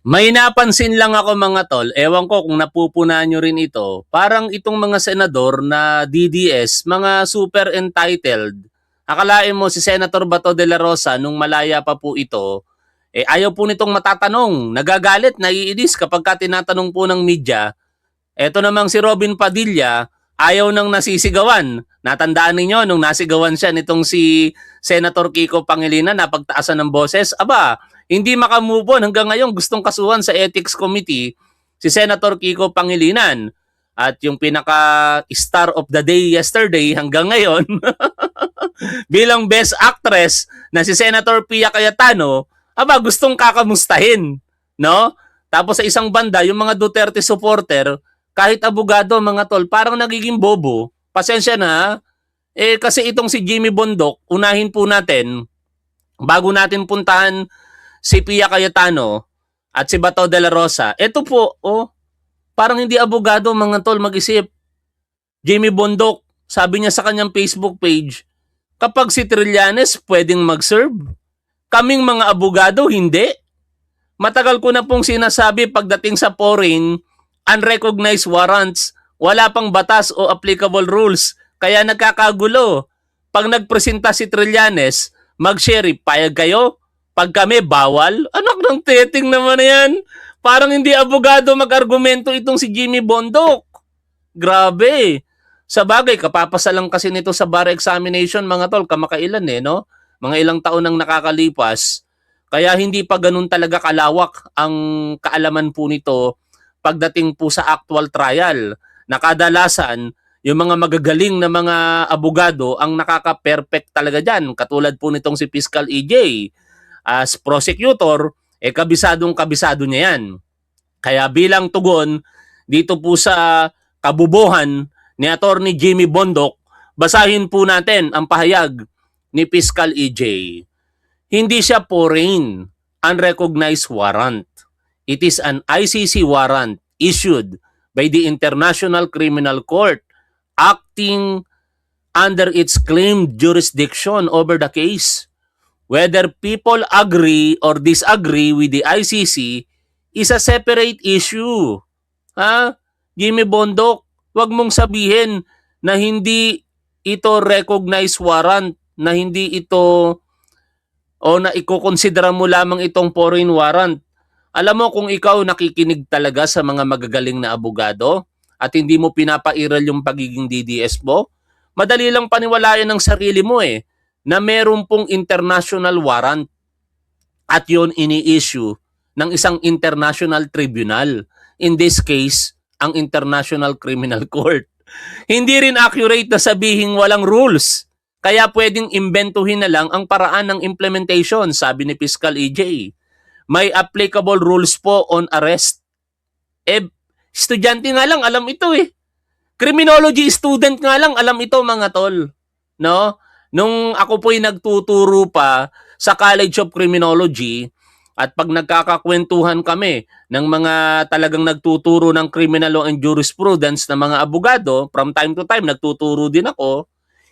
May napansin lang ako mga tol, ewan ko kung napupunan nyo rin ito, parang itong mga senador na DDS, mga super entitled. Akalain mo si Senator Bato de la Rosa nung malaya pa po ito, ayaw po nitong matatanong, nagagalit, naiinis kapag ka tinatanong po ng media. Eto namang si Robin Padilla, ayaw nang nasisigawan. Natandaan ninyo nung nasigawan siya nitong si Senator Kiko Pangilinan, napagtaasan ng boses. Aba, hindi makamove on hanggang ngayon, gustong kasuhan sa Ethics Committee si Senator Kiko Pangilinan. At yung pinaka-star of the day yesterday hanggang ngayon, bilang best actress na si Senator Pia Cayetano, aba gustong kakamustahin, no? Tapos sa isang banda, yung mga Duterte supporter, kahit abogado mga tol, parang nagiging bobo. Pasensya na, kasi itong si Jimmy Bondok, unahin po natin, bago natin puntahan si Pia Cayetano at si Bato de la Rosa. Ito po, parang hindi abogado mga tol mag-isip. Jimmy Bondok, sabi niya sa kanyang Facebook page, kapag si Trillanes pwedeng mag-serve, kaming mga abogado hindi. Matagal ko na pong sinasabi pagdating sa foreign, unrecognized warrants, wala pang batas o applicable rules, kaya nagkakagulo. Pag nagpresenta si Trillanes, mag-sheriff, payag kayo? Pag kami, bawal? Anak ng teting naman yan. Parang hindi abogado mag-argumento itong si Jimmy Bondok. Grabe. Sa bagay, kapapasa lang kasi nito sa bar examination, mga tol, kamakailan no? Mga ilang taon nang nakakalipas. Kaya hindi pa ganun talaga kalawak ang kaalaman po nito pagdating po sa actual trial. Nakadalasan, yung mga magagaling na mga abogado ang nakaka-perfect talaga dyan. Katulad po nitong si Fiscal EJ. As prosecutor, kabisadong-kabisado niya yan. Kaya bilang tugon, dito po sa kabubuhan ni Attorney Jimmy Bondok, basahin po natin ang pahayag ni Fiscal EJ. Hindi siya foreign, unrecognized warrant. It is an ICC warrant issued by the International Criminal Court acting under its claimed jurisdiction over the case. Whether people agree or disagree with the ICC is a separate issue. Jimmy Bondok, wag mong sabihin na hindi ito recognized warrant, na hindi ito o na ikokonsidera mo lamang itong foreign warrant. Alam mo kung ikaw nakikinig talaga sa mga magagaling na abogado at hindi mo pinapairal yung pagiging DDS mo, madali lang paniwalayan ng sarili mo na meron pong international warrant at yun ini-issue ng isang international tribunal. In this case, ang International Criminal Court. Hindi rin accurate na sabihin walang rules. Kaya pwedeng imbentuhin na lang ang paraan ng implementation, sabi ni Fiscal EJ. May applicable rules po on arrest. Estudyante nga lang alam ito Criminology student nga lang alam ito mga tol. No? Nung ako po'y nagtuturo pa sa College of Criminology at pag nagkakakwentuhan kami ng mga talagang nagtuturo ng criminal law and jurisprudence na mga abogado, from time to time nagtuturo din ako,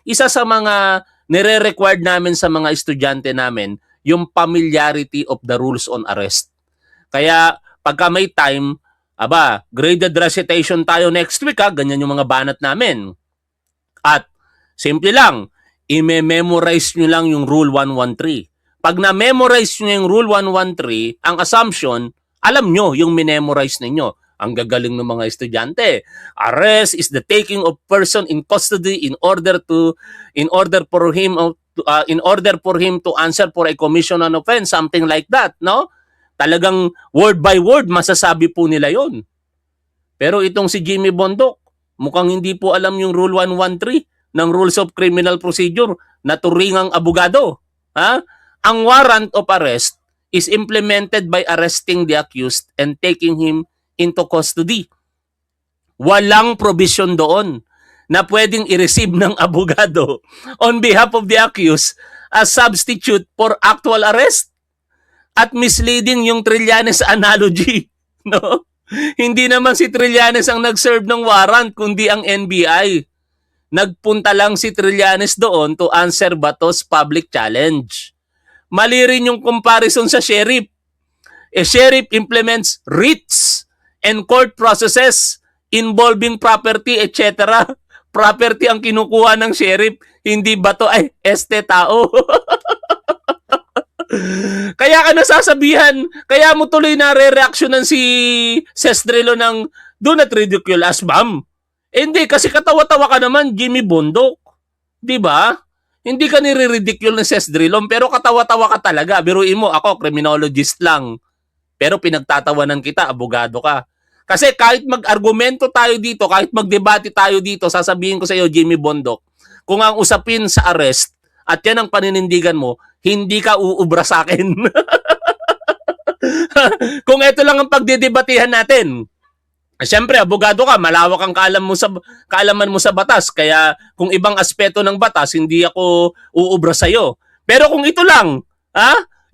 isa sa mga nire-required namin sa mga estudyante namin yung familiarity of the rules on arrest. Kaya pagka may time, graded recitation tayo next week ganyan yung mga banat namin. At simple lang, i-memorize nyo lang yung Rule 113. Pag na-memorize nyo yung Rule 113, ang assumption, alam nyo yung minemorize ninyo. Ang gagaling ng mga estudyante. Arrest is the taking of person in custody in order for him to answer for a commission on offense, something like that, no? Talagang word by word masasabi po nila yon. Pero itong si Jimmy Bondok, mukhang hindi po alam yung Rule 113 ng Rules of Criminal Procedure na turingang abogado. Ang warrant of arrest is implemented by arresting the accused and taking him into custody. Walang provision doon na pwedeng i-receive ng abogado on behalf of the accused as substitute for actual arrest. At misleading yung Trillanes analogy. No? Hindi naman si Trillanes ang nag-serve ng warrant, kundi ang NBI. Nagpunta lang si Trillanes doon to answer Bato's public challenge. Mali rin yung comparison sa sheriff. a sheriff implements writs and court processes involving property, etc. Property ang kinukuha ng sheriff, hindi bato, ay, tao. Kaya ka nasasabihan, kaya mo tuloy na re-reactionan si Sesdrelo ng do not ridicule us, ma'am. Hindi, kasi katawa-tawa ka naman, Jimmy Bondok. Diba? Hindi ka nire-ridicule ng Sesdrelo, pero katawa-tawa ka talaga. Biruin mo, ako, criminologist lang. Pero pinagtatawanan kita, abogado ka. Kasi kahit mag-argumento tayo dito, kahit mag-debate tayo dito, sasabihin ko sa iyo, Jimmy Bondok, kung ang usapin sa arrest, at yan ang paninindigan mo, hindi ka uubra sa akin. Kung ito lang ang pagdidebatehan natin, siyempre, abogado ka, malawak ang kaalaman mo sa batas, kaya kung ibang aspeto ng batas, hindi ako uubra sa iyo. Pero kung ito lang,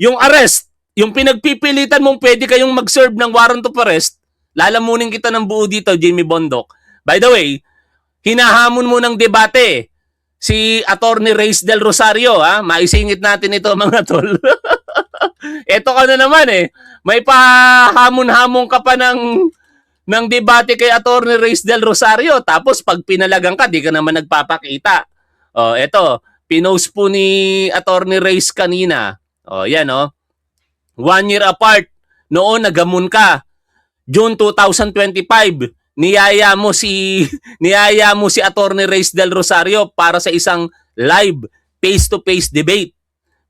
yung arrest, yung pinagpipilitan mong pwede kayong mag-serve ng warrant of arrest, lalamunin kita ng buo dito, Jimmy Bondok. By the way, hinahamon mo ng debate si Attorney Reyes del Rosario, maisingit natin ito mga tol. Ito ka na naman may pahamon-hamon ka pa ng debate kay Attorney Reyes del Rosario, tapos pag pinalagang ka, di ka naman nagpapakita. Eto, pinost po ni Attorney Reyes kanina. Yan 1 year apart, noon nagamon ka. June 2025, niyaya mo si Attorney Reyes del Rosario para sa isang live face-to-face debate.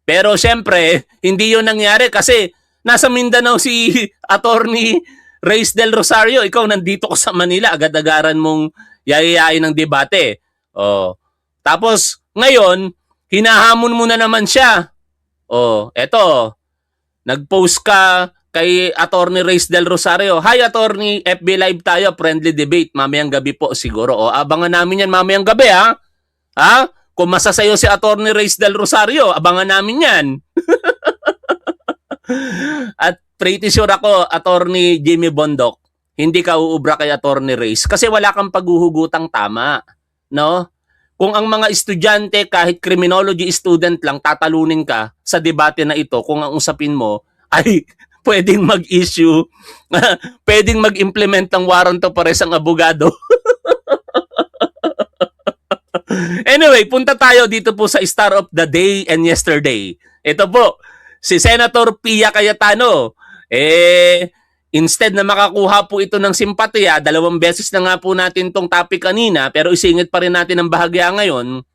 Pero syempre, hindi 'yon nangyari kasi nasa Mindanao si Attorney Reyes del Rosario. Ikaw nandito ka sa Manila, agad-agaran mong yayayain ng debate. Tapos ngayon, hinahamon mo na naman siya. Eto, nag-post ka kay Attorney Reyes del Rosario. Hi Attorney, FB Live tayo, friendly debate mamayang gabi po siguro. Abangan namin yan mamayang gabi Kung masasayo si Attorney Reyes del Rosario, abangan namin yan. At pretty sure ako, Attorney Jimmy Bondok, hindi ka uubra kay Attorney Reyes kasi wala kang paghuhugutang tama, no? Kung ang mga estudyante, kahit criminology student lang, tatalunin ka sa debate na ito, kung ang usapin mo ay pwedeng mag-issue, pwedeng mag-implement ng warrant of arrest ang abogado. Anyway, punta tayo dito po sa Star of the Day and Yesterday. Ito po, si Senator Pia Cayetano. Instead na makakuha po ito ng simpatya, 2 beses na nga po natin tong topic kanina, pero isingit pa rin natin ang bahagya ngayon,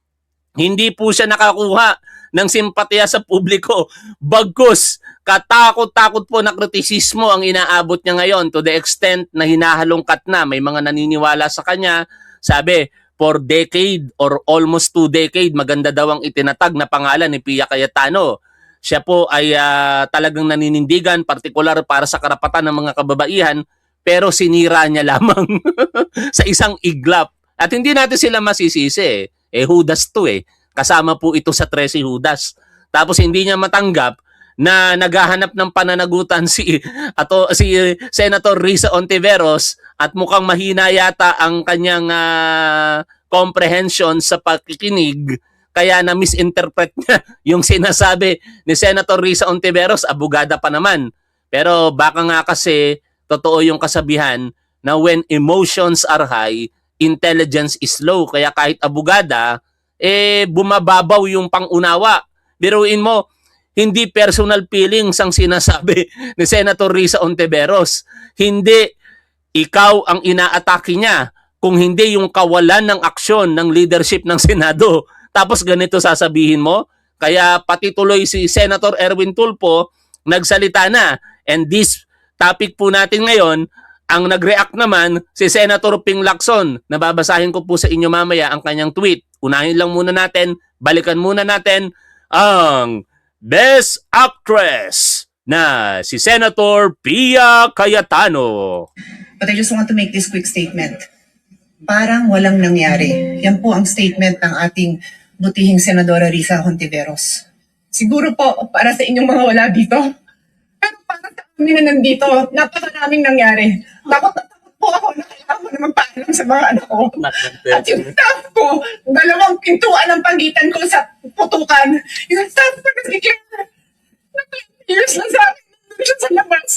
hindi po siya nakakuha ng simpatya sa publiko. Bagkus, katakot-takot po na kritisismo ang inaabot niya ngayon to the extent na hinahalongkat na. May mga naniniwala sa kanya. Sabi, for decade or almost 2 decade, maganda daw ang itinatag na pangalan ni Pia Cayetano. Siya po ay talagang naninindigan, partikular para sa karapatan ng mga kababaihan, pero sinira niya lamang sa isang iglap. At hindi natin sila masisisi. Judas to Kasama po ito sa 13 Judas. Tapos hindi niya matanggap na naghahanap ng pananagutan si Senator Risa Ontiveros at mukhang mahina yata ang kanyang comprehension sa pakikinig, kaya na misinterpret niya yung sinasabi ni Senator Risa Ontiveros, abogada pa naman. Pero baka nga kasi totoo yung kasabihan na when emotions are high, intelligence is low. Kaya kahit abogada, bumababaw yung pangunawa. Biruin mo, hindi personal feelings ang sinasabi ni Senator Risa Ontiveros. Hindi ikaw ang inaatake niya, kung hindi yung kawalan ng aksyon ng leadership ng Senado. Tapos ganito sasabihin mo. Kaya pati tuloy si Senator Erwin Tulfo nagsalita na. And this topic po natin ngayon, ang nag-react naman si Senator Ping Lacson. Nababasahin ko po sa inyo mamaya ang kanyang tweet. Unahin lang muna natin, balikan muna natin ang Best Actress na si Senator Pia Cayetano. But I just want to make this quick statement. Parang walang nangyari. Yan po ang statement ng ating butihing Senadora Risa Hontiveros. Siguro po para sa inyong mga wala dito. Pero para sa amin na nandito, napakaraming nangyari. Takot na takot po ako na kailangan ko na magpaalam sa mga anak ko. At yung staff ko, 2 pintuan ang pagitan ko sa putukan. Yung staff ko nag-declare na 20 years lang sa akin. siya sa labas.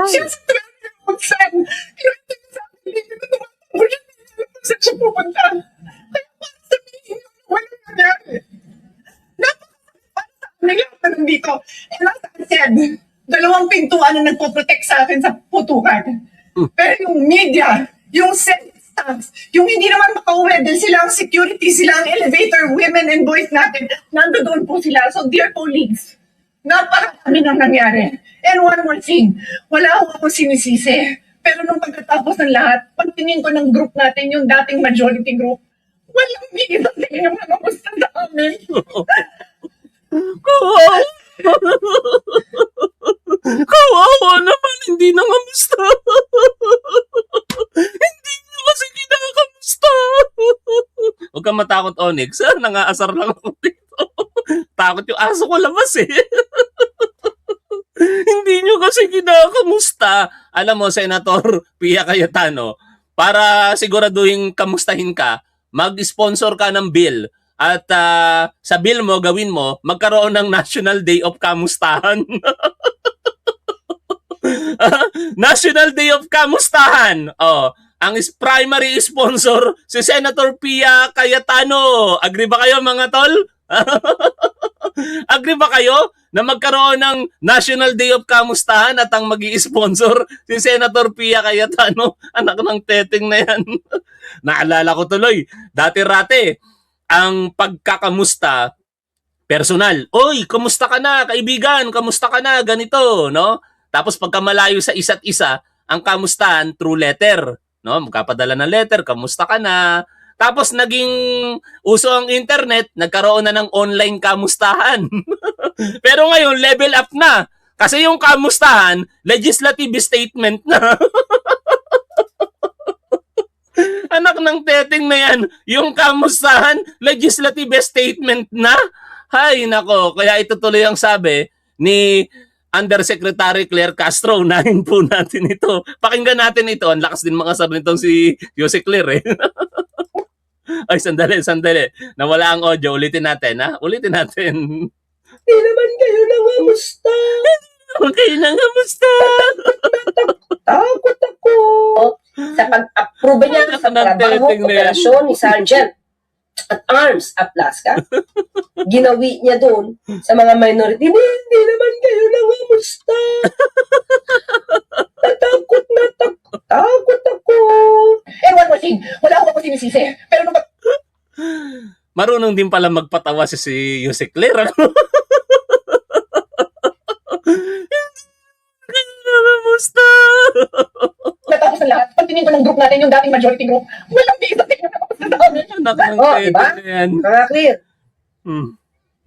Siya sa traffic magsan. Kinanta niya sa akin, hindi na tumatakbo siya. Saan siya pupunta? Kaya para sabihin niyo, walang nangyari. Napakasakit para sa amin lahat na nandito. And as I said, 2 pintuan ang nagpo-protect sa akin sa putukan. Pero yung media, yung Senate staffs, yung hindi naman makauwi din sila ang security, sila ang elevator, women and boys natin, nandoon po sila. So dear colleagues, napakarami nang nangyari. And one more thing, wala akong sinisisi. Pero nung pagkatapos ng lahat, pagtingin ko ng group natin, yung dating majority group, walang bigay sa tingin yung mga gusto namin. Kawawa naman, hindi na kamusta. Hindi nyo kasi kinakamusta. Huwag kang matakot, Onyx. Nangaasar lang ako dito. Takot yung aso ko labas eh. Hindi nyo kasi kinakamusta. Alam mo, Senator Pia Cayetano, para siguraduhin kamustahin ka, mag-sponsor ka ng bill. At sa bill mo, gawin mo, magkaroon ng National Day of Kamustahan. National Day of Kamustahan. Oh, ang primary sponsor si Senator Pia Cayetano. Agree ba kayo mga tol? Agree ba kayo na magkaroon ng National Day of Kamustahan at ang magi-sponsor si Senator Pia Cayetano? Anak ng teteng na yan. Naalala ko tuloy, dati-rate, ang pagkakamusta personal. Oy, kamusta ka na, kaibigan? Kamusta ka na? Ganito, no? Tapos pagka malayo sa isa't isa, ang kamustahan through letter, no? Magkapadala ng letter, kamusta ka na? Tapos naging uso ang internet, nagkaroon na ng online kamustahan. Pero ngayon, level up na. Kasi yung kamustahan, legislative statement na. Anak ng teteng na yan, yung kamustahan, legislative statement na. Hay, nako, kaya ito tuloy ang sabi ni Undersecretary Claire Castro. Unahin po natin ito. Pakinggan natin ito. Ang lakas din mga sabi nitong si Jose Claire eh. Ay, sandali. Nawala ang audio. Ulitin natin, ha? Ulitin natin. Hindi naman kayo nangamusta. Okay na, kamusta? Takot ako. Sa pag-approve niya sa trabaho, operasyon ni Sergeant at Arms Aplaska, ginawi niya doon sa mga minority, hindi naman kayo nangamusta. Takot ako. And one more thing, wala akong sinisisi. Pero nung Marunong din pala magpatawa si Jose Claire. Kamusta? natapos ng lahat, pagtingin ko ng group natin, yung dating majority group, walang bigay sa tingin na namin. Anak ng Oh, teteng diba? na yan. Mga clear.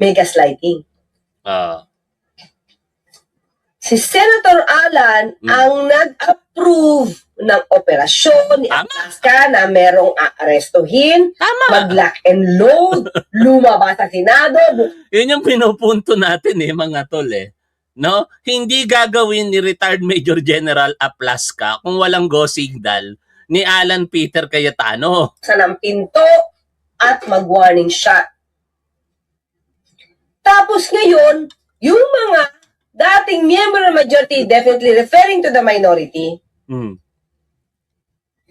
May gaslighting. Ah. Si Senator Alan ang nag-approve ng operasyon ni Tama. Alaska na merong aarestuhin, Tama. mag-lock and load, lumabas sa Senado. Yun yung pinupunto natin mga tol No? Hindi gagawin ni retired Major General Aplaska kung walang go signal ni Alan Peter Cayetano. Sa ng pinto at mag-warning shot. Tapos ngayon, yung mga dating member ng majority, definitely referring to the minority,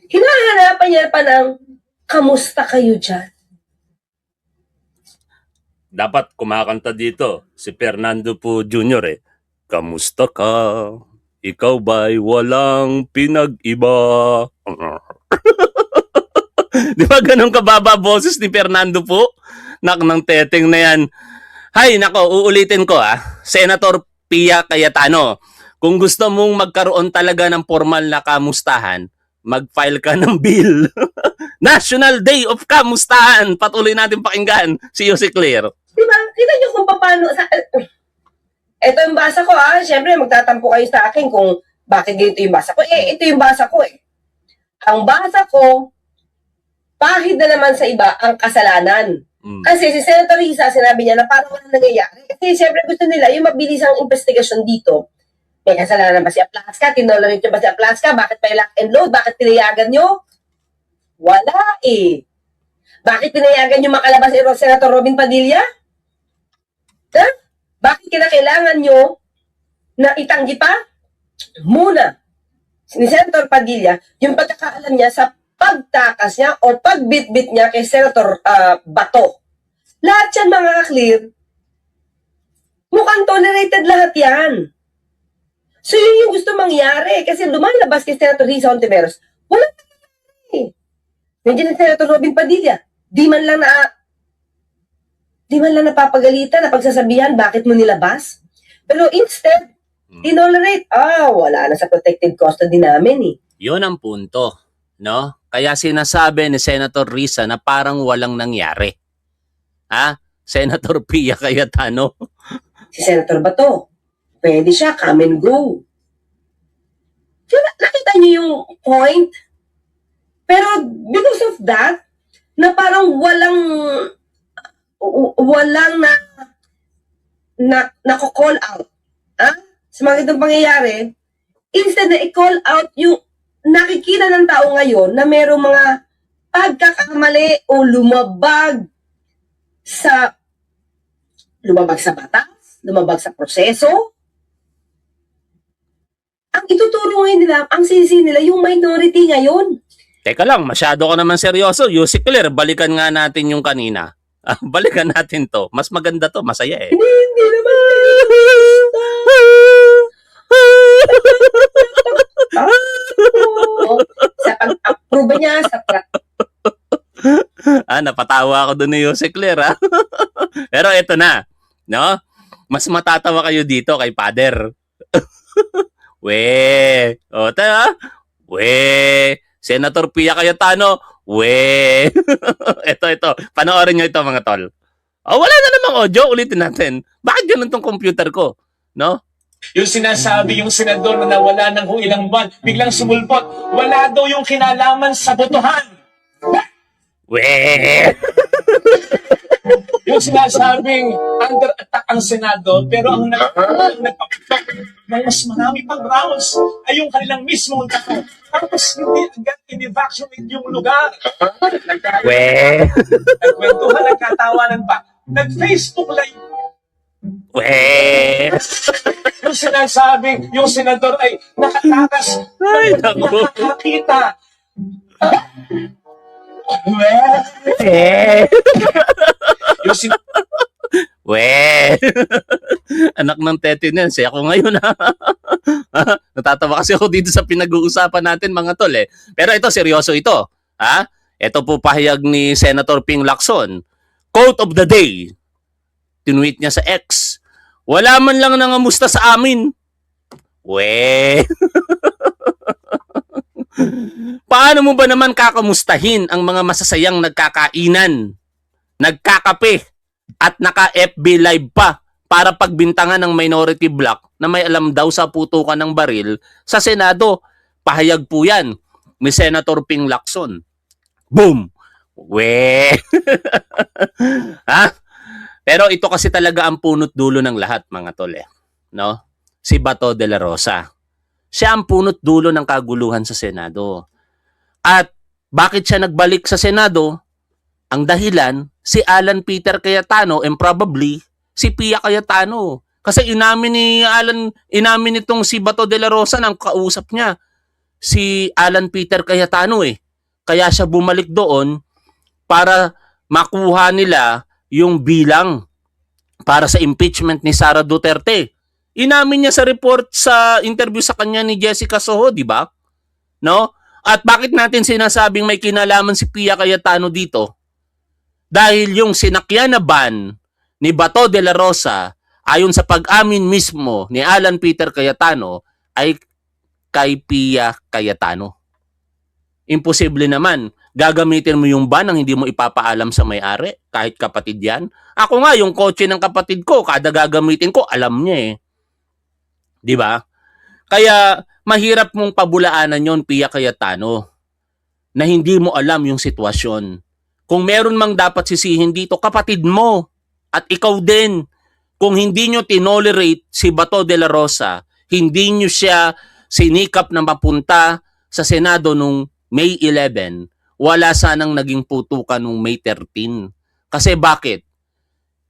hinahanapan niya pa ng, kamusta kayo dyan? Dapat kumakanta dito si Fernando Po Jr. Kamusta ka? Ikaw ba'y walang pinag-iba? Di ba ganun kababa boses ni Fernando Po? Nak ng teteng na yan. Hay, nako, uulitin ko Senator Pia Cayetano, kung gusto mong magkaroon talaga ng formal na kamustahan, mag-file ka ng bill. National Day of Kamustahan. Patuloy natin pakinggan si Jose Claire. Diba? Kita nyo kung paano sa... Ito yung basa ko Siyempre, magtatampo kayo sa akin kung bakit ganito yung basa ko. Ito yung basa ko Ang basa ko, pahid na naman sa iba ang kasalanan. Kasi si Senator Risa, sinabi niya na parang walang nangyayari. Kasi siyempre gusto nila yung mabilisang investigasyon dito. May kasalanan ba si Aplaska? Tinolerate nyo ba si Aplaska? Bakit may lock and load? Bakit tinayagan nyo? Wala Bakit tinayagan nyo makalabas si Senator Robin Padilla? Bakit kinakailangan nyo na itanggi pa muna ni Senator Padilla yung pagkakaalam niya sa pagtakas niya o pagbitbit niya kay Senator Bato. Lahat yan, mga clear, mukhang tolerated lahat yan. So yun yung gusto mangyari kasi lumalabas kay Senator Risa Hontiveros, wala nangyari. Nandiyan ni Senator Robin Padilla, di man lang napapagalitan, napagsasabihan, bakit mo nilabas? Pero instead, tinolerate, wala na sa protective custody namin eh. Yun ang punto, no? Kaya sinasabi ni Senator Risa na parang walang nangyari. Ha? Senator Pia Cayetano. Si Senator Bato, pwede siya, come and go. Diba, nakita niyo yung point? Pero because of that, na parang walang nako-call out sa mga itong pangyayari, instead na i-call out yung nakikita ng tao ngayon na merong mga pagkakamali o lumabag sa batas, lumabag sa proseso. Ang ituturo ngayon nila, ang sisi nila, yung minority ngayon. Teka lang, masyado ka naman seryoso. Yusik Clear, balikan nga natin yung kanina. Balikan natin to. Mas maganda to, masaya eh. Hindi naman. Sa pag-approve niya, sa Napatawa ako doon ni Yusik Clear, ha? Pero ito na, no? Mas matatawa kayo dito kay Father. We. O, tayo, we. Senator Pia Cayetano, we. ito. Panoorin nyo ito, mga tol. Wala na namang audio. Ulitin natin. Bakit ganun tong computer ko? No? Yung sinasabi yung senador na nawala ng ilang buwan, biglang sumulpot, wala daw yung kinalaman sa botohan. We. Yung sinasabing under attack ang Senado, pero ang nagpaputok ng mas marami pang rounds ay yung kanilang mismong tao. Tapos hindi agad in-evacuate yung lugar. We. Nagkwentuhan, nagkatawanan pa. Nag-Facebook live. We. Yung sinasabing yung senador ay nakatakas, Ay, naku. nakakita. We. Yung We. Anak ng tete niyan. Siya ako ngayon, ha? Natatawa kasi ako dito sa pinag-uusapan natin, mga tol, eh. Pero ito, seryoso ito. Ha? Ito po pahayag ni Senator Ping Lacson. Quote of the day. Tinweet niya sa X. Wala man lang nangamusta sa amin. We. Paano mo ba naman kakamustahin ang mga masasayang nagkakainan, nagkakape, at naka-FB live pa para pagbintangan ng minority bloc na may alam daw sa putukan ng baril sa Senado? Pahayag po yan ni Senator Ping Lacson. Boom! We! Ha? Pero ito kasi talaga ang punot dulo ng lahat, mga tol, eh. No? Si Bato de la Rosa. Siya ang punot dulo ng kaguluhan sa Senado. At bakit siya nagbalik sa Senado? Ang dahilan, si Alan Peter Cayetano and probably si Pia Cayetano. Kasi inamin nitong si Bato de la Rosa ng kausap niya, si Alan Peter Cayetano eh. Kaya siya bumalik doon para makuha nila yung bilang para sa impeachment ni Sara Duterte. Inamin niya sa report sa interview sa kanya ni Jessica Soho, di ba? No? At bakit natin sinasabing may kinalaman si Pia Cayetano dito? Dahil yung sinakyan na ban ni Bato de la Rosa ayon sa pag-amin mismo ni Alan Peter Cayetano ay kay Pia Cayetano. Imposible naman gagamitin mo yung ban nang hindi mo ipapaalam sa may-ari kahit kapatid yan. Ako nga, yung kotse ng kapatid ko, kada gagamitin ko, alam niya eh. Di ba? Kaya mahirap mong pabulaanan yon, Pia Cayetano, na hindi mo alam yung sitwasyon. Kung meron mang dapat sisihin dito, kapatid mo at ikaw din. Kung hindi nyo tinolerate si Bato de la Rosa, hindi nyo siya sinikap na mapunta sa Senado nung May 11, wala sanang naging putukan nung May 13. Kasi bakit?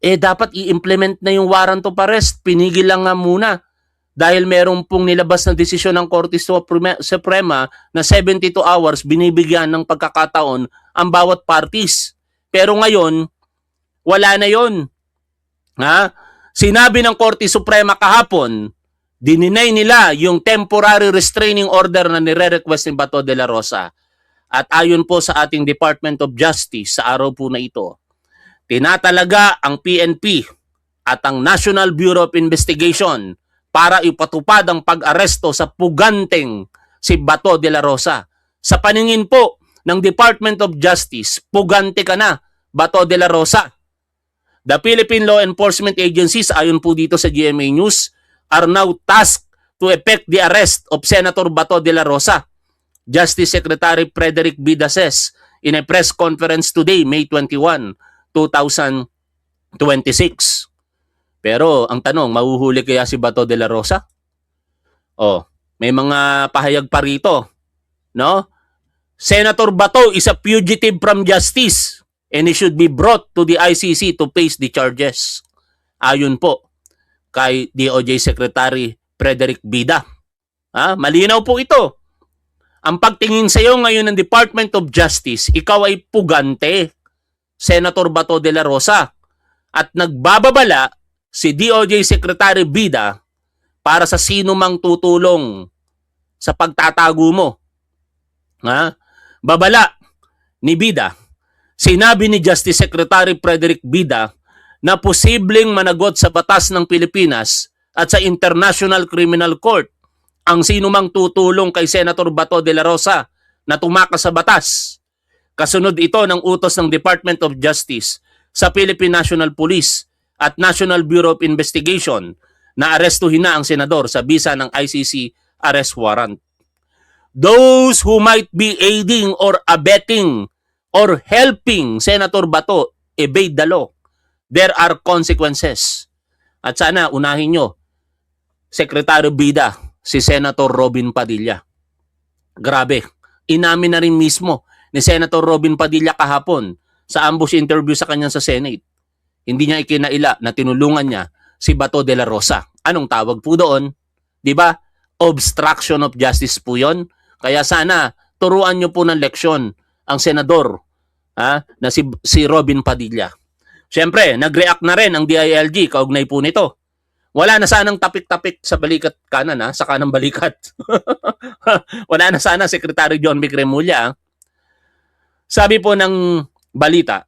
Dapat i-implement na yung warrant of arrest. Pinigil lang nga muna. dahil merong pong nilabas na desisyon ng Korte Suprema na 72 hours binibigyan ng pagkakataon ang bawat parties. Pero ngayon, wala na yon. Ha? Sinabi ng Korte Suprema kahapon, dininay nila yung temporary restraining order na nire-request ni Bato de la Rosa. At ayon po sa ating Department of Justice sa araw po na ito, tinatalaga ang PNP at ang National Bureau of Investigation para ipatupad ang pag-aresto sa puganteng si Bato de la Rosa. Sa paningin po ng Department of Justice, pugante ka na, Bato de la Rosa. The Philippine Law Enforcement Agencies, ayon po dito sa GMA News, are now tasked to effect the arrest of Senator Bato de la Rosa. Justice Secretary Frederick Bida says in a press conference today, May 21, 2026. Pero ang tanong, mahuhuli kaya si Bato de la Rosa? Oh, may mga pahayag pa rito, no? Senator Bato is a fugitive from justice and he should be brought to the ICC to face the charges. Ayon po kay DOJ Secretary Frederick Bida. Malinaw po ito. Ang pagtingin sa iyo ngayon ng Department of Justice, ikaw ay pugante, Senator Bato de la Rosa. At nagbababala si DOJ Secretary Bida para sa sino mang tutulong sa pagtatago mo. Babala ni Bida, sinabi ni Justice Secretary Frederick Bida na posibleng managot sa batas ng Pilipinas at sa International Criminal Court ang sino mang tutulong kay Senator Bato de la Rosa na tumakas sa batas. Kasunod ito ng utos ng Department of Justice sa Philippine National Police at National Bureau of Investigation na arestuhin na ang senador sa bisa ng ICC arrest warrant. Those who might be aiding or abetting or helping Senator Bato evade the law, there are consequences. At sana unahin nyo, Secretary Bida, si Senator Robin Padilla. Grabe, inamin na rin mismo ni Senator Robin Padilla kahapon sa ambush interview sa kanya sa Senate. Hindi niya ikinaila na tinulungan niya si Bato de la Rosa. Anong tawag po doon? 'Di ba? Obstruction of justice po 'yon. Kaya sana turuan niyo po ng leksyon ang senador na si Robin Padilla. Siyempre, nag-react na rin ang DILG kaugnay po nito. Wala na sanang tapik-tapik sa balikat kanan, sa kanang balikat. Wala na sana Secretary John Vic Remulla. Sabi po ng balita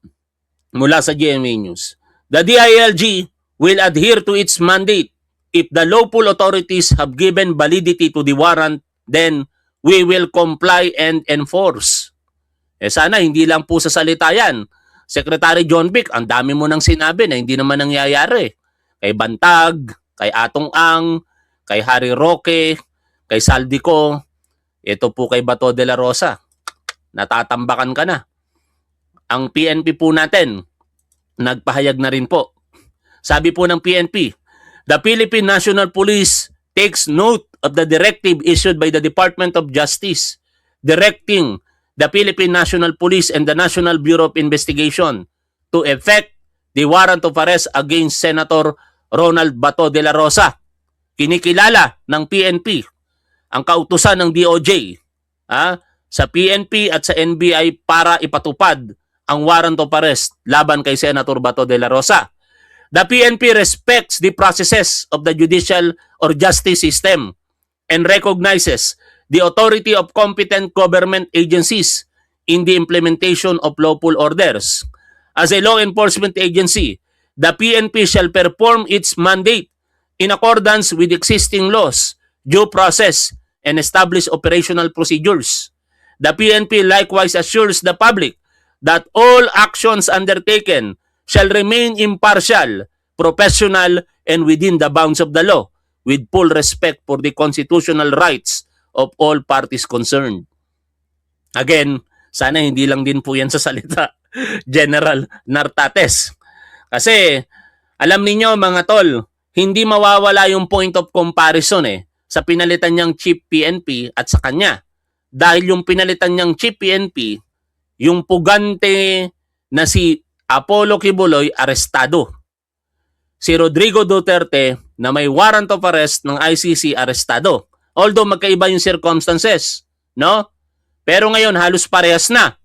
mula sa GMA News, the DILG will adhere to its mandate. If the lawful authorities have given validity to the warrant, then we will comply and enforce. Sana hindi lang po sa salita yan. Secretary John Vic, ang dami mo nang sinabi na hindi naman nangyayari. Kay Bantag, kay Atong Ang, kay Harry Roque, kay Saldico, ito po kay Bato de la Rosa. Natatambakan ka na. Ang PNP po natin, nagpahayag na rin po. Sabi po ng PNP, the Philippine National Police takes note of the directive issued by the Department of Justice directing the Philippine National Police and the National Bureau of Investigation to effect the warrant of arrest against Senator Ronald Bato de la Rosa. Kinikilala ng PNP ang kautusan ng DOJ sa PNP at sa NBI para ipatupad ang warrant of arrest laban kay Senator Bato de la Rosa. The PNP respects the processes of the judicial or justice system and recognizes the authority of competent government agencies in the implementation of lawful orders. As a law enforcement agency, the PNP shall perform its mandate in accordance with existing laws, due process, and established operational procedures. The PNP likewise assures the public that all actions undertaken shall remain impartial, professional, and within the bounds of the law, with full respect for the constitutional rights of all parties concerned. Again, sana hindi lang din po yan sa salita, General Nartates. Kasi, alam ninyo mga tol, hindi mawawala yung point of comparison sa pinalitan niyang chief PNP at sa kanya. Dahil yung pinalitan niyang chief PNP, yung pugante na si Apollo Kibuloy arestado. Si Rodrigo Duterte na may warrant of arrest ng ICC arestado. Although magkaiba yung circumstances, no? Pero ngayon halos parehas na.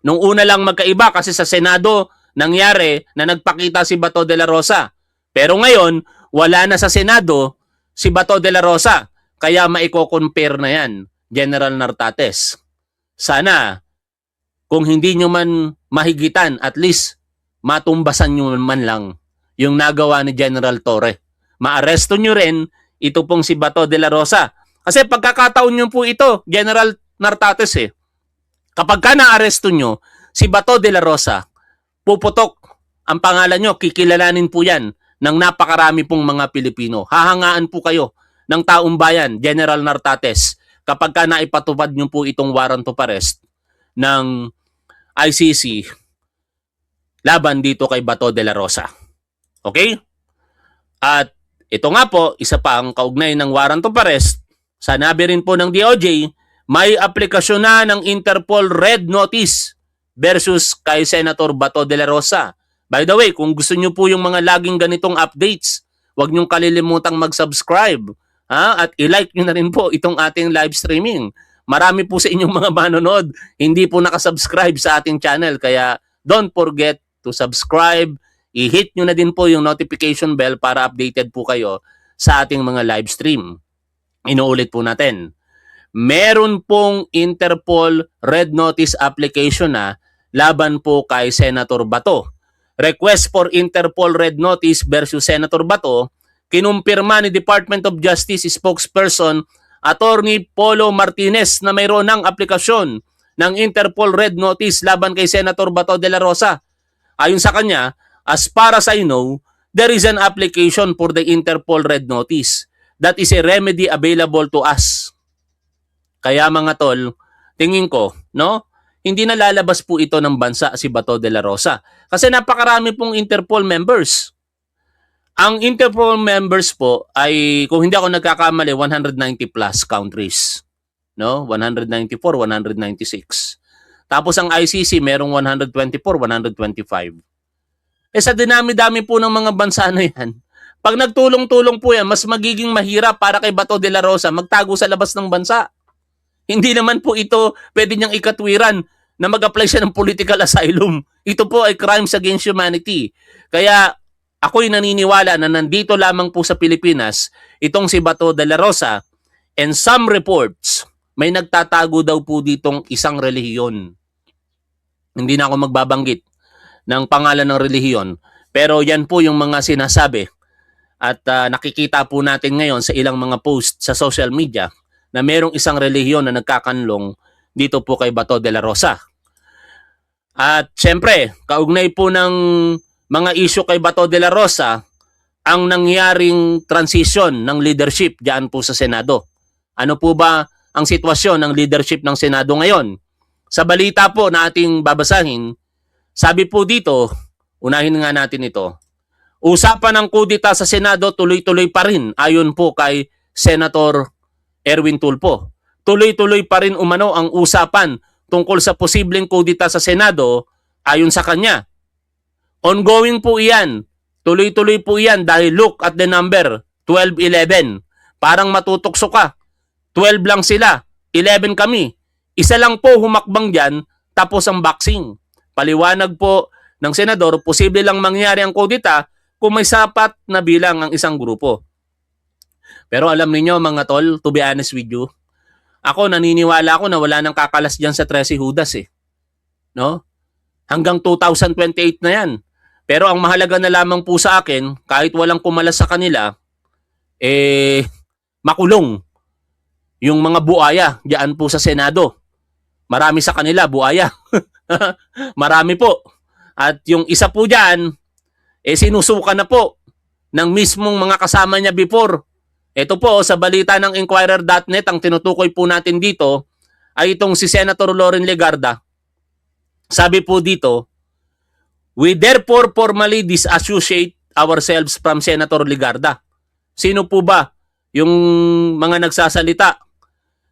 Nung una lang magkaiba kasi sa Senado nangyari na nagpakita si Bato de la Rosa. Pero ngayon, wala na sa Senado si Bato de la Rosa. Kaya maiko-compare na yan, General Nartates. Sana, kung hindi nyo man mahigitan, at least matumbasan nyo man lang yung nagawa ni General Torre. Maaresto nyo rin ito pong si Bato de la Rosa. Kasi pagkakataon nyo po ito, General Nartates kapag ka naaresto nyo si Bato de la Rosa, puputok ang pangalan nyo, kikilalanin po yan ng napakarami pong mga Pilipino. Hahangaan po kayo ng taong bayan, General Nartates, kapag ka naipatupad nyo po itong warrant of arrest ng ICC laban dito kay Bato de la Rosa. Okay? At ito nga po, isa pa ang kaugnay ng warrant of arrest, sanabi rin po ng DOJ, may aplikasyon na ng Interpol Red Notice versus kay Senator Bato de la Rosa. By the way, kung gusto nyo po yung mga laging ganitong updates, huwag nyong kalilimutang mag-subscribe. At i-like nyo na rin po itong ating live streaming. Marami po sa inyong mga manonood, hindi po nakasubscribe sa ating channel. Kaya don't forget to subscribe. I-hit nyo na din po yung notification bell para updated po kayo sa ating mga live stream. Inuulit po natin. Meron pong Interpol Red Notice application na laban po kay Senator Bato. Request for Interpol Red Notice versus Senator Bato, kinumpirma ni Department of Justice spokesperson Attorney Polo Martinez na mayroon ng aplikasyon ng Interpol Red Notice laban kay Senator Bato de la Rosa. Ayon sa kanya, as far as I know, there is an application for the Interpol Red Notice. That is a remedy available to us. Kaya mga tol, tingin ko, no? Hindi na lalabas po ito ng bansa si Bato de la Rosa. Kasi napakarami pong Interpol members. Ang Interpol members po ay, kung hindi ako nagkakamali, 190 plus countries. No? 194, 196. Tapos ang ICC, merong 124, 125. Sa dinami-dami po ng mga bansa na yan, pag nagtulong-tulong po yan, mas magiging mahirap para kay Bato de la Rosa magtago sa labas ng bansa. Hindi naman po ito pwede niyang ikatwiran na mag-apply siya ng political asylum. Ito po ay crimes against humanity. Kaya ako'y naniniwala na nandito lamang po sa Pilipinas itong si Bato de la Rosa, and some reports may nagtatago daw po ditong isang relihiyon. Hindi na ako magbabanggit ng pangalan ng relihiyon, pero yan po yung mga sinasabi at nakikita po natin ngayon sa ilang mga post sa social media na merong isang relihiyon na nagkakanlong dito po kay Bato de la Rosa. At syempre, kaugnay po ng mga issue kay Bato de la Rosa, ang nangyaring transition ng leadership diyan po sa Senado. Ano po ba ang sitwasyon ng leadership ng Senado ngayon? Sa balita po na ating babasahin, sabi po dito, unahin nga natin ito, usapan ng kudita sa Senado tuloy-tuloy pa rin ayon po kay Senator Erwin Tulfo. Tuloy-tuloy pa rin umano ang usapan tungkol sa posibleng kudita sa Senado ayon sa kanya. Ongoing po iyan. Tuloy-tuloy po iyan dahil look at the number, 12-11. Parang matutokso ka. 12 lang sila, 11 kami. Isa lang po humakbang dyan, tapos ang boxing. Paliwanag po ng senador, posible lang mangyari ang kudita kung may sapat na bilang ang isang grupo. Pero alam niyo mga tol, to be honest with you, ako naniniwala ako na wala nang kakalas dyan sa 13 Judas No? Hanggang 2028 na yan. Pero ang mahalaga na lamang po sa akin, kahit walang kumalas sa kanila, makulong yung mga buaya diyan po sa Senado. Marami sa kanila, buaya. Marami po. At yung isa po diyan, sinusuka na po ng mismong mga kasama niya before. Ito po, sa balita ng Inquirer.net, ang tinutukoy po natin dito ay itong si Senator Loren Legarda. Sabi po dito, we therefore formally disassociate ourselves from Senator Legarda. Sino po ba yung mga nagsasalita?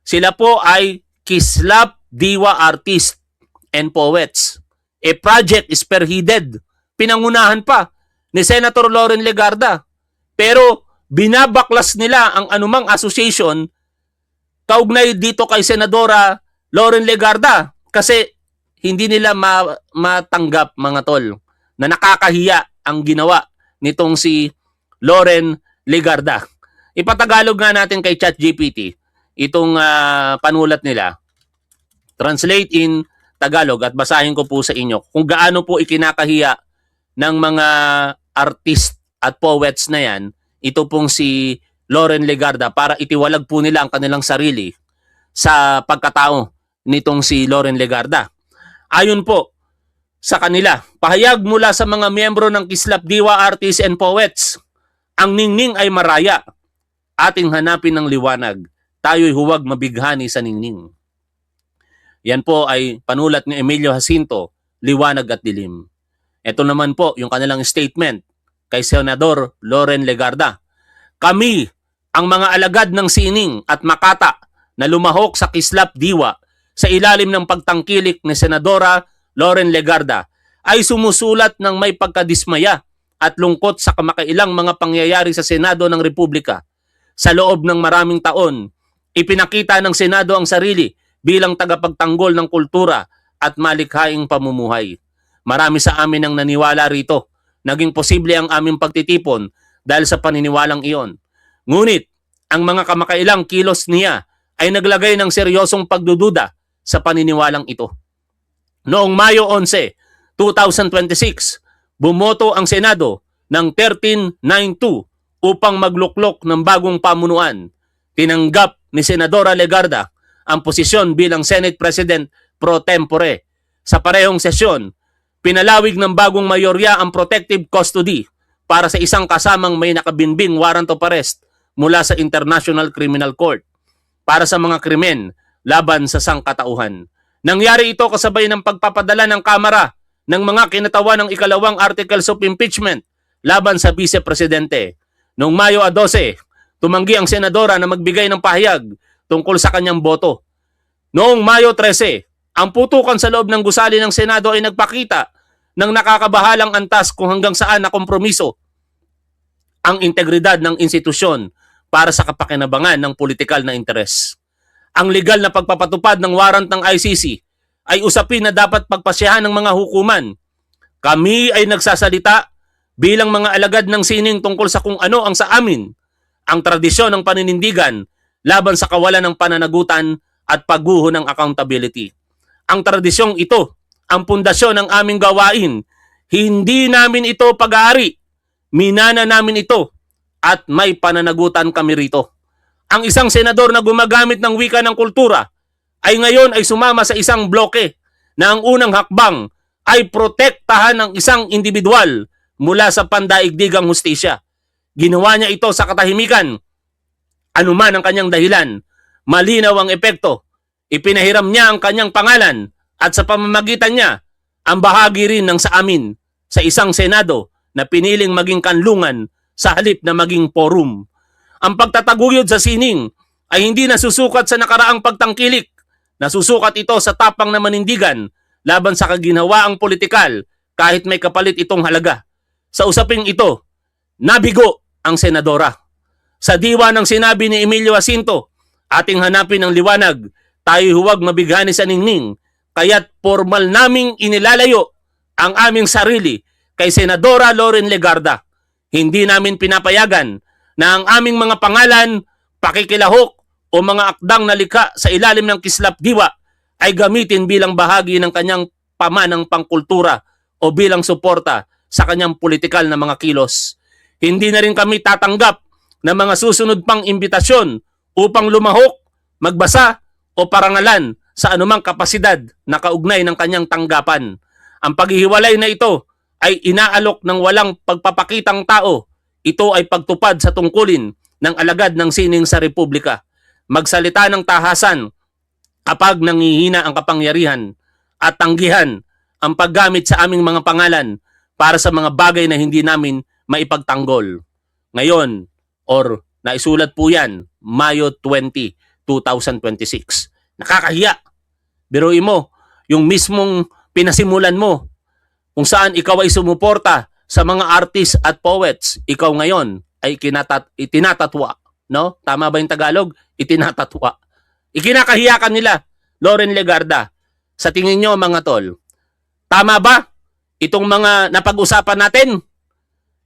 Sila po ay Kislap Diwa Artists and Poets. A project spearheaded, pinangunahan pa ni Senator Loren Legarda. Pero binabaklas nila ang anumang association kaugnay dito kay Senadora Loren Legarda kasi hindi nila matanggap, mga tol, na nakakahiya ang ginawa nitong si Loren Legarda. Ipatagalog nga natin kay ChatGPT itong panulat nila. Translate in Tagalog at basahin ko po sa inyo kung gaano po ikinakahiya ng mga artist at poets na yan, ito pong si Loren Legarda, para itiwalag po nila ang kanilang sarili sa pagkatao nitong si Loren Legarda. Ayon po sa kanila, pahayag mula sa mga miyembro ng Kislap Diwa Artists and Poets, ang ningning ay maraya, ating hanapin ng liwanag, tayo'y huwag mabighani sa ningning. Yan po ay panulat ni Emilio Jacinto, Liwanag at Dilim. Ito naman po yung kanilang statement kay Senador Loren Legarda. Kami, ang mga alagad ng sining at makata na lumahok sa Kislap Diwa sa ilalim ng pagtangkilik ni Senadora Loren Legarda, ay sumusulat ng may pagkadismaya at lungkot sa kamakailang mga pangyayari sa Senado ng Republika. Sa loob ng maraming taon, ipinakita ng Senado ang sarili bilang tagapagtanggol ng kultura at malikhaing pamumuhay. Marami sa amin ang naniwala rito. Naging posible ang aming pagtitipon dahil sa paniniwalang iyon. Ngunit, ang mga kamakailang kilos niya ay naglagay ng seryosong pagdududa sa paniniwalang ito. Noong Mayo 11, 2026, bumoto ang Senado ng 13-9-2 upang magluklok ng bagong pamunuan. Tinanggap ni Senadora Legarda ang posisyon bilang Senate President pro tempore. Sa parehong sesyon, pinalawig ng bagong mayorya ang protective custody para sa isang kasamang may nakabinbing warrant of arrest mula sa International Criminal Court para sa mga krimen laban sa sangkatauhan. Nangyari ito kasabay ng pagpapadala ng Kamara ng mga kinatawan ng ikalawang articles of impeachment laban sa Vice Presidente. Noong Mayo 12, tumanggi ang senadora na magbigay ng pahayag tungkol sa kanyang boto. Noong Mayo 13, ang putukan sa loob ng gusali ng Senado ay nagpakita ng nakakabahalang antas kung hanggang saan na kompromiso ang integridad ng institusyon para sa kapakinabangan ng politikal na interes. Ang legal na pagpapatupad ng warrant ng ICC ay usapin na dapat pagpasyahan ng mga hukuman. Kami ay nagsasalita bilang mga alagad ng sining tungkol sa kung ano ang sa amin, ang tradisyon ng paninindigan laban sa kawalan ng pananagutan at pagguho ng accountability. Ang tradisyong ito, ang pundasyon ng aming gawain, hindi namin ito pag-aari, minana namin ito at may pananagutan kami rito. Ang isang senador na gumagamit ng wika ng kultura ay ngayon ay sumama sa isang bloke na ang unang hakbang ay protektahan ng isang individual mula sa pandaigdigang hustisya. Ginawa niya ito sa katahimikan. Anuman ang kanyang dahilan, malinaw ang epekto. Ipinahiram niya ang kanyang pangalan at sa pamamagitan niya, ang bahagi rin ng sa amin sa isang Senado na piniling maging kanlungan sa halip na maging forum. Ang pagtataguyod sa sining ay hindi nasusukat sa nakaraang pagtangkilik. Nasusukat ito sa tapang na manindigan laban sa kaginawaang politikal kahit may kapalit itong halaga. Sa usaping ito, nabigo ang senadora. Sa diwa ng sinabi ni Emilio Jacinto, ating hanapin ang liwanag, tayo huwag mabighani sa ningning, kaya't formal naming inilalayo ang aming sarili kay Senadora Loren Legarda. Hindi namin pinapayagan na ang aming mga pangalan, pakikilahok o mga akdang nalikha sa ilalim ng Kislap Diwa ay gamitin bilang bahagi ng kanyang pamanang pangkultura o bilang suporta sa kanyang politikal na mga kilos. Hindi na rin kami tatanggap ng mga susunod pang imbitasyon upang lumahok, magbasa o parangalan sa anumang kapasidad na kaugnay ng kanyang tanggapan. Ang paghihiwalay na ito ay inaalok ng walang pagpapakitang tao. Ito ay pagtupad sa tungkulin ng alagad ng sining sa Republika. Magsalita ng tahasan kapag nangihina ang kapangyarihan at tanggihan ang paggamit sa aming mga pangalan para sa mga bagay na hindi namin maipagtanggol. Ngayon, or naisulat po yan, Mayo 20, 2026. Nakakahiya. Biruin mo, yung mismong pinasimulan mo, kung saan ikaw ay sumuporta sa mga artists at poets, ikaw ngayon ay itinatatwa. No? Tama ba yung Tagalog? Itinatatwa. Ikinakahiyakan nila, Loren Legarda. Sa tingin nyo mga tol, tama ba itong mga napag-usapan natin?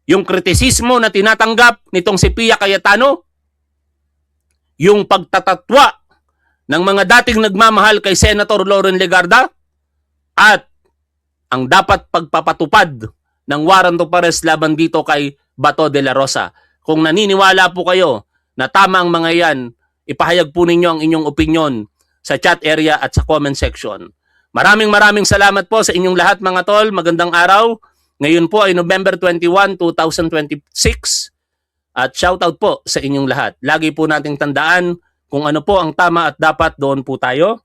Yung kritisismo na tinatanggap nitong si Pia Cayetano? Yung pagtatatwa ng mga dating nagmamahal kay Senator Loren Legarda? At ang dapat pagpapatupad ng warrant of arrest laban dito kay Bato de la Rosa. Kung naniniwala po kayo na tama ang mga yan, ipahayag po ninyo ang inyong opinion sa chat area at sa comment section. Maraming salamat po sa inyong lahat mga tol. Magandang araw. Ngayon po ay November 21, 2026. At shoutout po sa inyong lahat. Lagi po nating tandaan kung ano po ang tama at dapat, doon po tayo.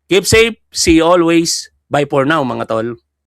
Keep safe. See you always. Bye for now mga tol.